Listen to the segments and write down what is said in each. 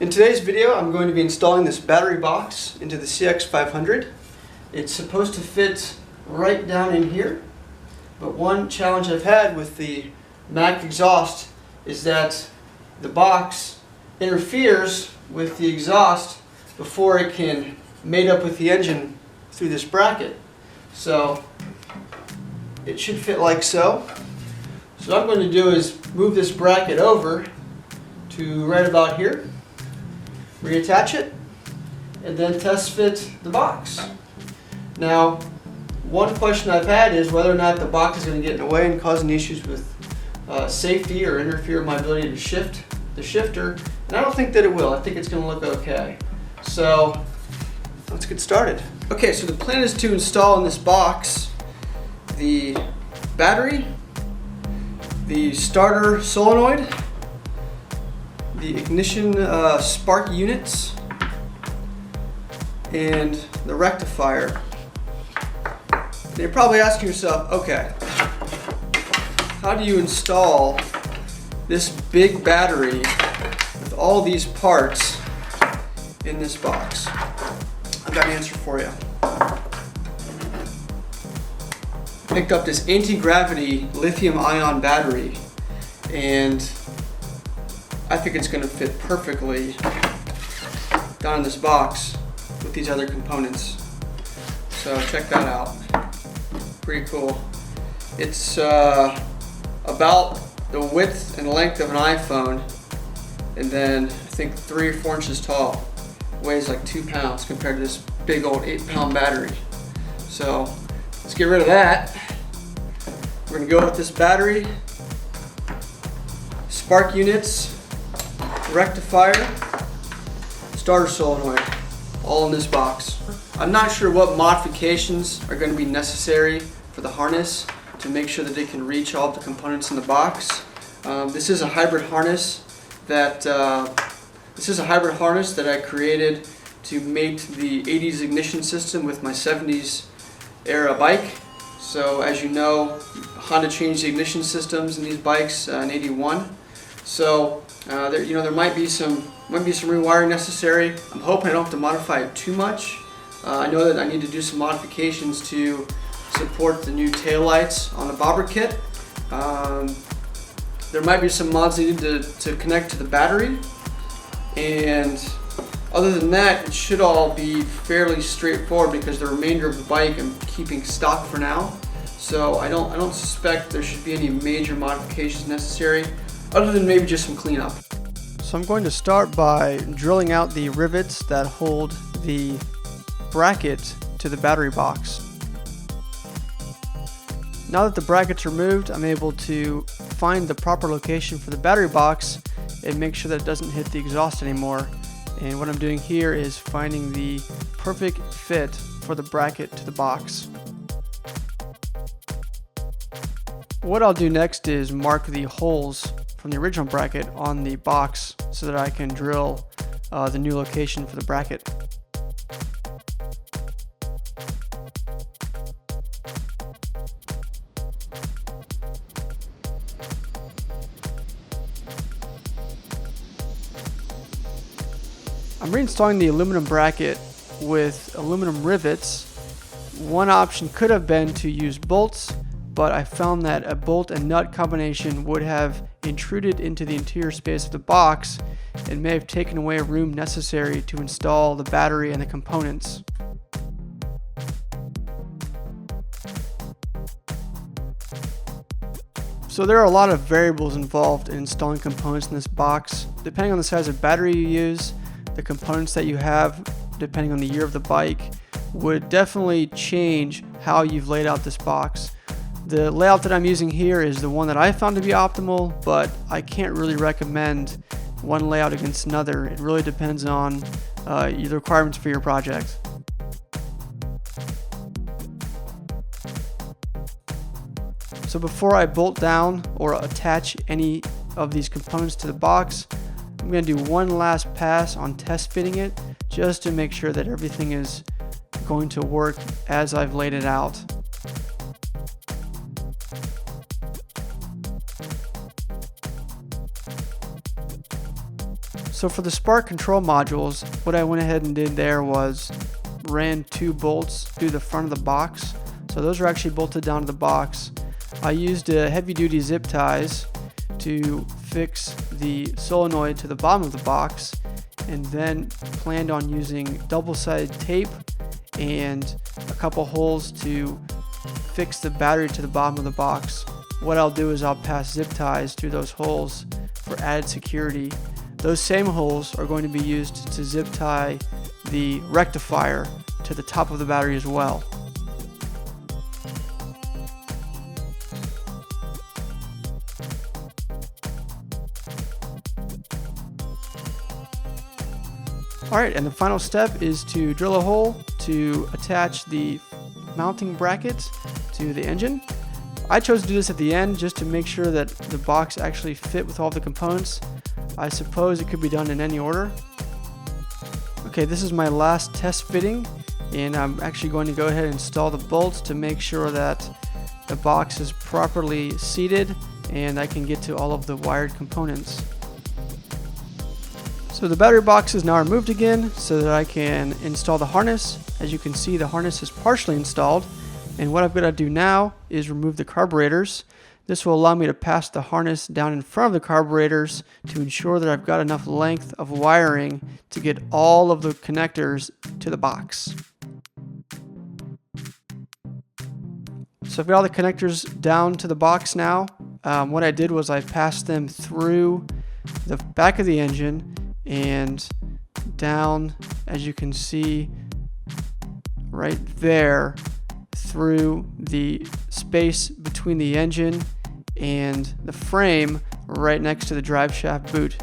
In today's video, I'm going to be installing this battery box into the CX500. It's supposed to fit right down in here, but one challenge I've had with the Mac exhaust is that the box interferes with the exhaust before it can mate up with the engine through this bracket. So it should fit like so. So what I'm going to do is move this bracket over to right about here, reattach it, and then test fit the box. Now, one question I've had is whether or not the box is going to get in the way and cause any issues with safety or interfere with my ability to shift the shifter, and I don't think that it will. I think it's going to look okay. So let's get started. Okay, so the plan is to install in this box the battery, the starter solenoid, the ignition spark units, and the rectifier. And you're probably asking yourself, okay, how do you install this big battery with all these parts in this box? I've got an answer for you. Picked up this anti-gravity lithium-ion battery, and I think it's going to fit perfectly down in this box with these other components. So check that out. Pretty cool. It's about the width and length of an iPhone, and then I think 3 or 4 inches tall. Weighs like 2 pounds compared to this big old 8-pound battery. So let's get rid of that. We're going to go with this battery, spark units, rectifier, starter solenoid, all in this box. I'm not sure what modifications are going to be necessary for the harness to make sure that it can reach all the components in the box. This is a hybrid harness that I created to mate the 80s ignition system with my 70s era bike. So as you know, Honda changed the ignition systems in these bikes in '81. So there might be some rewiring necessary. I'm hoping I don't have to modify it too much. I know that I need to do some modifications to support the new taillights on the bobber kit. There might be some mods needed to connect to the battery, and other than that, it should all be fairly straightforward because the remainder of the bike I'm keeping stock for now. So I don't suspect there should be any major modifications necessary, other than maybe just some cleanup. So I'm going to start by drilling out the rivets that hold the bracket to the battery box. Now that the bracket's removed, I'm able to find the proper location for the battery box and make sure that it doesn't hit the exhaust anymore. And what I'm doing here is finding the perfect fit for the bracket to the box. What I'll do next is mark the holes from the original bracket on the box so that I can drill the new location for the bracket. I'm reinstalling the aluminum bracket with aluminum rivets. One option could have been to use bolts, but I found that a bolt and nut combination would have intruded into the interior space of the box and may have taken away room necessary to install the battery and the components. So there are a lot of variables involved in installing components in this box. Depending on the size of battery you use, the components that you have, depending on the year of the bike, would definitely change how you've laid out this box. The layout that I'm using here is the one that I found to be optimal, but I can't really recommend one layout against another. It really depends on the requirements for your project. So before I bolt down or attach any of these components to the box, I'm going to do one last pass on test fitting it just to make sure that everything is going to work as I've laid it out. So for the spark control modules, what I went ahead and did there was ran 2 bolts through the front of the box. So those are actually bolted down to the box. I used heavy duty zip ties to fix the solenoid to the bottom of the box, and then planned on using double-sided tape and a couple holes to fix the battery to the bottom of the box. What I'll do is I'll pass zip ties through those holes for added security. Those same holes are going to be used to zip tie the rectifier to the top of the battery as well. Alright, and the final step is to drill a hole to attach the mounting bracket to the engine. I chose to do this at the end just to make sure that the box actually fit with all the components. I suppose it could be done in any order. Okay, this is my last test fitting, and I'm actually going to go ahead and install the bolts to make sure that the box is properly seated and I can get to all of the wired components. So the battery box is now removed again so that I can install the harness. As you can see, the harness is partially installed, and what I've got to do now is remove the carburetors. This will allow me to pass the harness down in front of the carburetors to ensure that I've got enough length of wiring to get all of the connectors to the box. So I've got all the connectors down to the box now. What I did was I passed them through the back of the engine and down, as you can see right there, through the space between the engine and the frame right next to the drive shaft boot.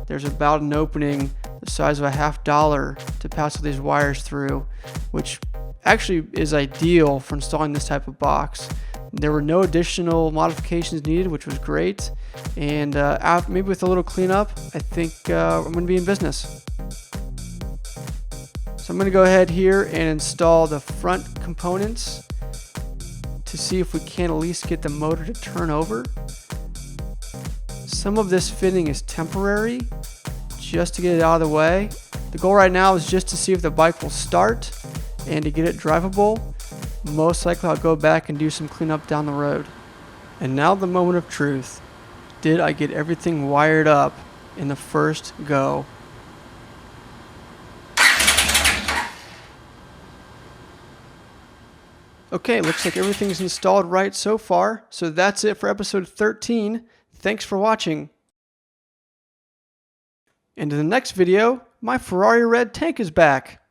There's about an opening the size of a $50 to pass all these wires through, which actually is ideal for installing this type of box. There were no additional modifications needed, which was great, and maybe with a little cleanup, I think I'm going to be in business. So I'm going to go ahead here and install the front components to see if we can at least get the motor to turn over. Some of this fitting is temporary, just to get it out of the way. The goal right now is just to see if the bike will start and to get it drivable. Most likely I'll go back and do some cleanup down the road. And now the moment of truth. Did I get everything wired up in the first go? Okay, looks like everything's installed right so far. So that's it for episode 13. Thanks for watching. And in the next video, my Ferrari red tank is back.